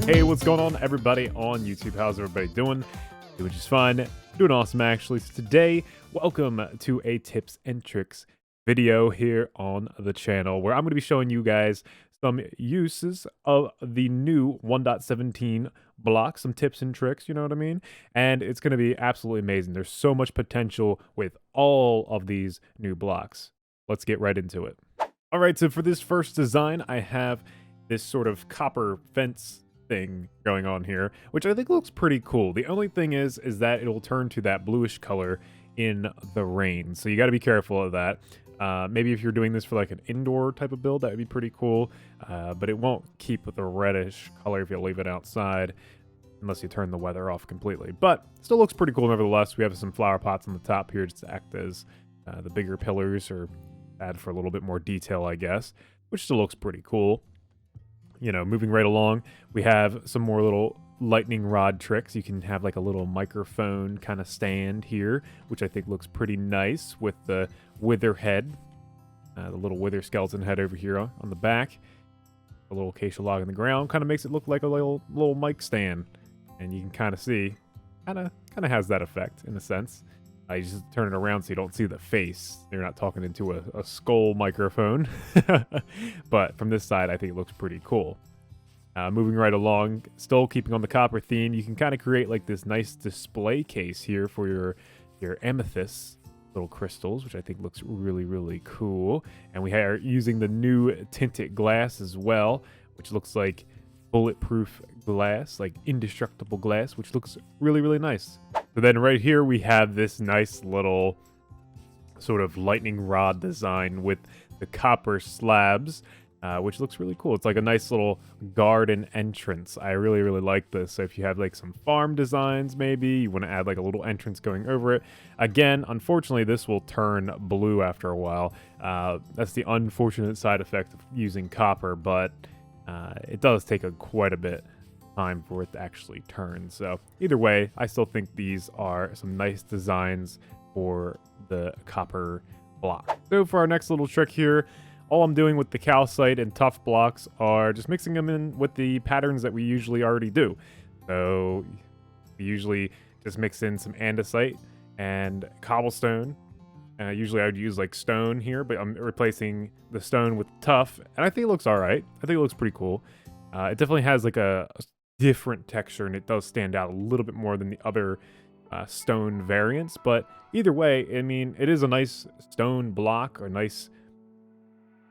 Hey, what's going on, everybody on YouTube? How's everybody doing? Doing just fine. Doing awesome, actually. So today, welcome to a tips and tricks video here on the channel, where I'm going to be showing you guys some uses of the new 1.17 block, some tips and tricks, you know what I mean? And it's going to be absolutely amazing. There's so much potential with all of these new blocks. Let's get right into it. All right, so for this first design, I have this sort of copper fence thing going on here, which I think looks pretty cool. The only thing is that it'll turn to that bluish color in the rain, so you got to be careful of that. Maybe if you're doing this for like an indoor type of build, that would be pretty cool, but it won't keep the reddish color if you leave it outside, unless you turn the weather off completely. But still looks pretty cool nevertheless. We have some flower pots on the top here just to act as the bigger pillars, or add for a little bit more detail, I guess, which still looks pretty cool. You know, moving right along, we have some more little lightning rod tricks. You can have like a little microphone kind of stand here, which I think looks pretty nice with the wither head, the little wither skeleton head over here on the back. A little acacia log in the ground kind of makes it look like a little mic stand, and you can kind of see, kind of has that effect in a sense. You just turn it around so you don't see the face. You're not talking into a skull microphone. But from this side, I think it looks pretty cool. Moving right along, still keeping on the copper theme, you can kind of create like this nice display case here for your amethyst little crystals, which I think looks really, really cool. And we are using the new tinted glass as well, which looks like bulletproof glass, like indestructible glass, which looks really, really nice. So then right here we have this nice little sort of lightning rod design with the copper slabs, which looks really cool. It's like a nice little garden entrance. I really, really like this. So if you have like some farm designs, maybe you want to add like a little entrance going over it. Again, unfortunately, this will turn blue after a while. That's the unfortunate side effect of using copper, but it does take quite a bit time for it to actually turn. So either way, I still think these are some nice designs for the copper block. So for our next little trick here, all I'm doing with the calcite and tuff blocks are just mixing them in with the patterns that we usually already do. So we usually just mix in some andesite and cobblestone. Usually I would use like stone here, but I'm replacing the stone with tuff, and I think it looks all right. I think it looks pretty cool. It definitely has like a different texture, and it does stand out a little bit more than the other stone variants. But either way, I mean, it is a nice stone block, or a nice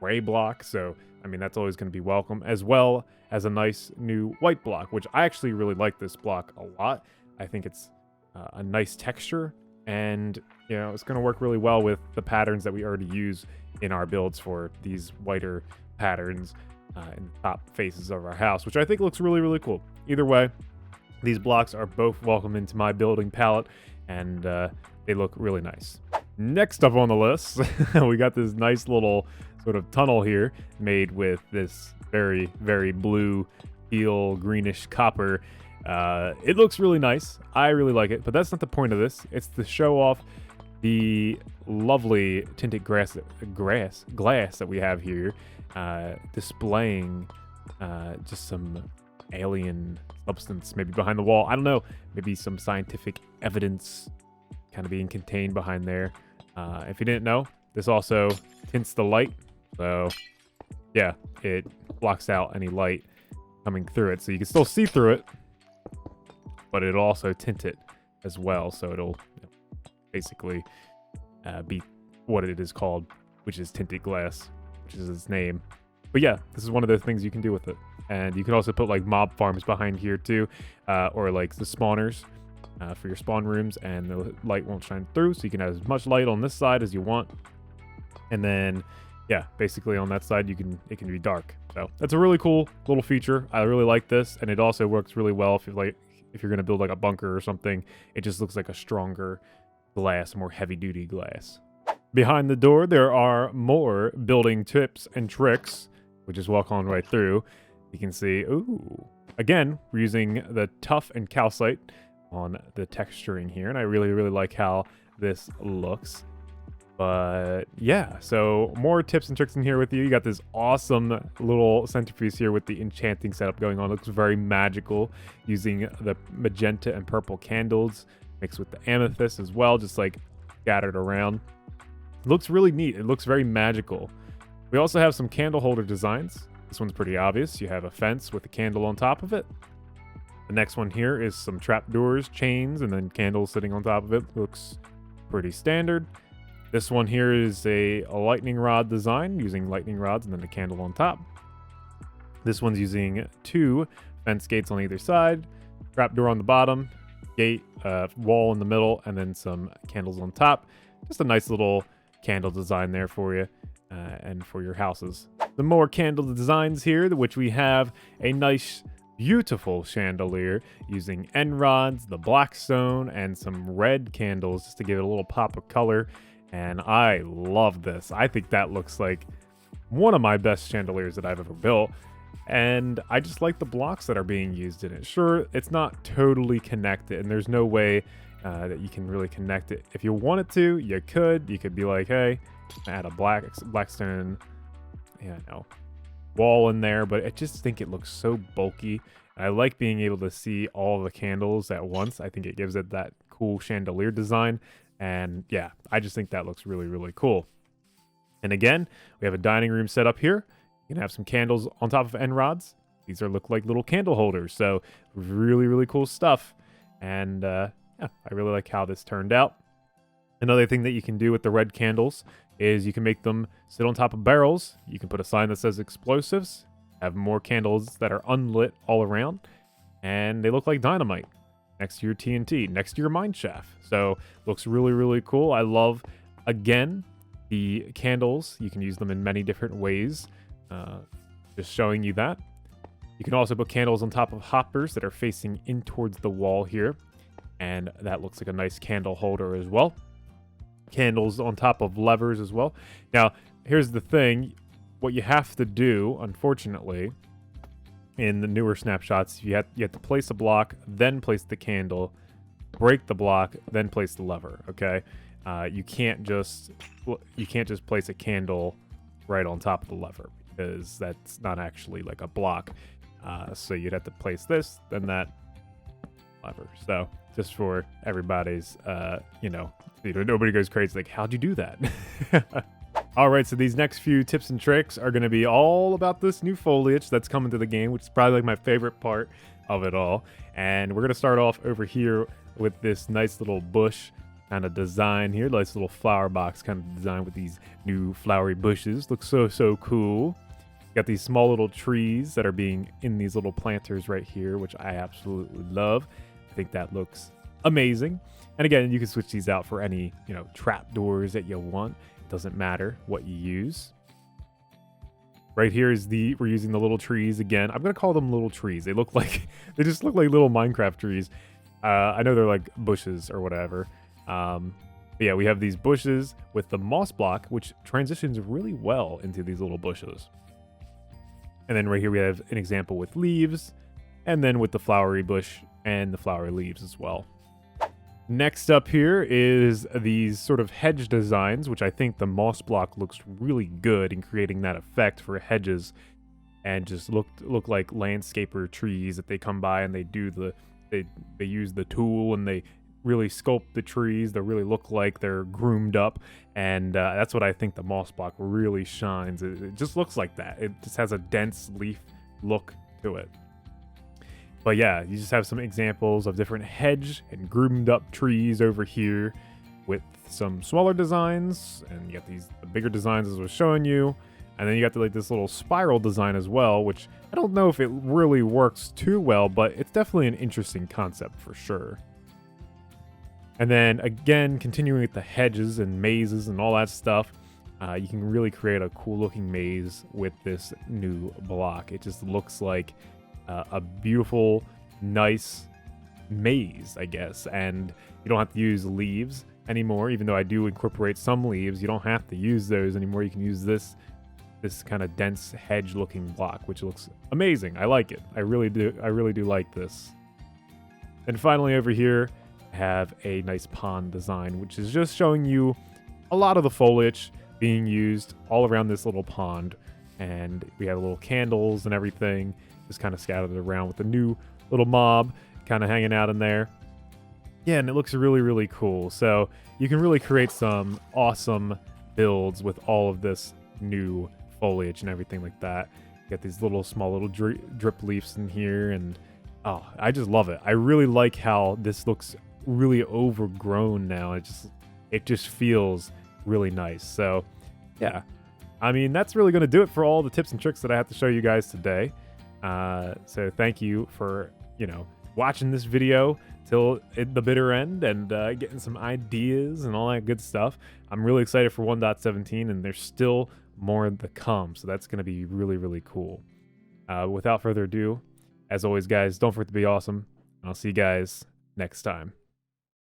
gray block, so I mean that's always going to be welcome, as well as a nice new white block, which I actually really like this block a lot. I think it's a nice texture, and you know, it's going to work really well with the patterns that we already use in our builds for these whiter patterns in the top faces of our house, which I think looks really, really cool. Either way, these blocks are both welcome into my building palette, and they look really nice. Next up on the list, we got this nice little sort of tunnel here made with this very, very blue, teal, greenish copper. It looks really nice. I really like it, but that's not the point of this. It's to show off the lovely tinted glass that we have here, displaying just some alien substance maybe behind the wall. I don't know, maybe some scientific evidence kind of being contained behind there. If you didn't know, this also tints the light, so yeah, it blocks out any light coming through it, so you can still see through it, but it'll also tint it as well, so it'll basically be what it is called, which is tinted glass, which is its name. But yeah, this is one of the things you can do with it. And you can also put like mob farms behind here too, or like the spawners for your spawn rooms, and the light won't shine through, so you can have as much light on this side as you want. And then yeah, basically on that side it can be dark. So that's a really cool little feature. I really like this, and it also works really well if you're gonna build like a bunker or something. It just looks like a stronger glass, more heavy-duty glass. Behind the door, there are more building tips and tricks, which is walk on right through. You can see, ooh, again, we're using the tuff and calcite on the texturing here, and I really, really like how this looks. But yeah, so more tips and tricks in here with you. You got this awesome little centerpiece here with the enchanting setup going on. It looks very magical using the magenta and purple candles mixed with the amethyst as well, just like scattered around. It looks really neat. It looks very magical. We also have some candle holder designs. This one's pretty obvious. You have a fence with a candle on top of it. The next one here is some trapdoors, chains, and then candles sitting on top of it. Looks pretty standard. This one here is a lightning rod design using lightning rods and then a candle on top. This one's using 2 fence gates on either side, trapdoor on the bottom, gate, wall in the middle, and then some candles on top. Just a nice little candle design there for you and for your houses. The more candle designs here, which we have a nice beautiful chandelier using end rods, the black stone, and some red candles just to give it a little pop of color. And I love this. I think that looks like one of my best chandeliers that I've ever built. And I just like the blocks that are being used in it. Sure, it's not totally connected, and there's no way that you can really connect it. If you wanted to, you could. You could be like, hey, add a blackstone, wall in there. But I just think it looks so bulky. I like being able to see all the candles at once. I think it gives it that cool chandelier design. And yeah, I just think that looks really, really cool. And again, we have a dining room set up here. You can have some candles on top of end rods. These look like little candle holders. So really, really cool stuff. And yeah, I really like how this turned out. Another thing that you can do with the red candles is you can make them sit on top of barrels. You can put a sign that says explosives, have more candles that are unlit all around, and they look like dynamite next to your TNT, next to your mine shaft. So looks really, really cool. I love, again, the candles. You can use them in many different ways. Just showing you that. You can also put candles on top of hoppers that are facing in towards the wall here. And that looks like a nice candle holder as well. Candles on top of levers as well. Now, here's the thing. What you have to do, unfortunately, in the newer snapshots, you have to place a block, then place the candle, break the block, then place the lever. Okay, you can't just place a candle right on top of the lever because that's not actually like a block. So you'd have to place this, then that lever. So just for everybody's, nobody goes crazy like, how'd you do that? All right, so these next few tips and tricks are going to be all about this new foliage that's coming to the game, which is probably like my favorite part of it all. And we're going to start off over here with this nice little bush kind of design here, nice little flower box kind of design with these new flowery bushes. Looks so cool. Got these small little trees that are being in these little planters right here, which I absolutely love. I think that looks amazing. And again, you can switch these out for any, trap doors that you want. It doesn't matter what you use. Right here is we're using the little trees again. I'm going to call them little trees. They just look like little Minecraft trees. I know they're like bushes or whatever. But yeah, we have these bushes with the moss block, which transitions really well into these little bushes. And then right here we have an example with leaves, and then with the flowery bush and the flowery leaves as well. Next up here is these sort of hedge designs, which I think the moss block looks really good in creating that effect for hedges, and just look like landscaper trees that they come by and they use the tool and they really sculpt the trees. They really look like they're groomed up, and that's what I think the moss block really shines. It just looks like that. It just has a dense leaf look to it. But yeah, you just have some examples of different hedge and groomed up trees over here with some smaller designs, and you got the bigger designs as I was showing you, and then you got this little spiral design as well, which I don't know if it really works too well, but it's definitely an interesting concept for sure. And then again, continuing with the hedges and mazes and all that stuff, you can really create a cool looking maze with this new block. It just looks like a beautiful, nice maze, I guess. And you don't have to use leaves anymore, even though I do incorporate some leaves. You don't have to use those anymore. You can use this kind of dense hedge looking block, which looks amazing. I like it. I really do like this. And finally over here, have a nice pond design, which is just showing you a lot of the foliage being used all around this little pond. And we have little candles and everything just kind of scattered around with the new little mob kind of hanging out in there. Yeah, and it looks really, really cool. So you can really create some awesome builds with all of this new foliage and everything like that. You got these small little drip leaves in here, and oh, I just love it. I really like how this looks really overgrown now. It just feels really nice. So yeah, I mean, that's really going to do it for all the tips and tricks that I have to show you guys today. So thank you for, watching this video till the bitter end and getting some ideas and all that good stuff. I'm really excited for 1.17, and there's still more to come, so that's going to be really, really cool. Without further ado, as always, guys, don't forget to be awesome. I'll see you guys next time.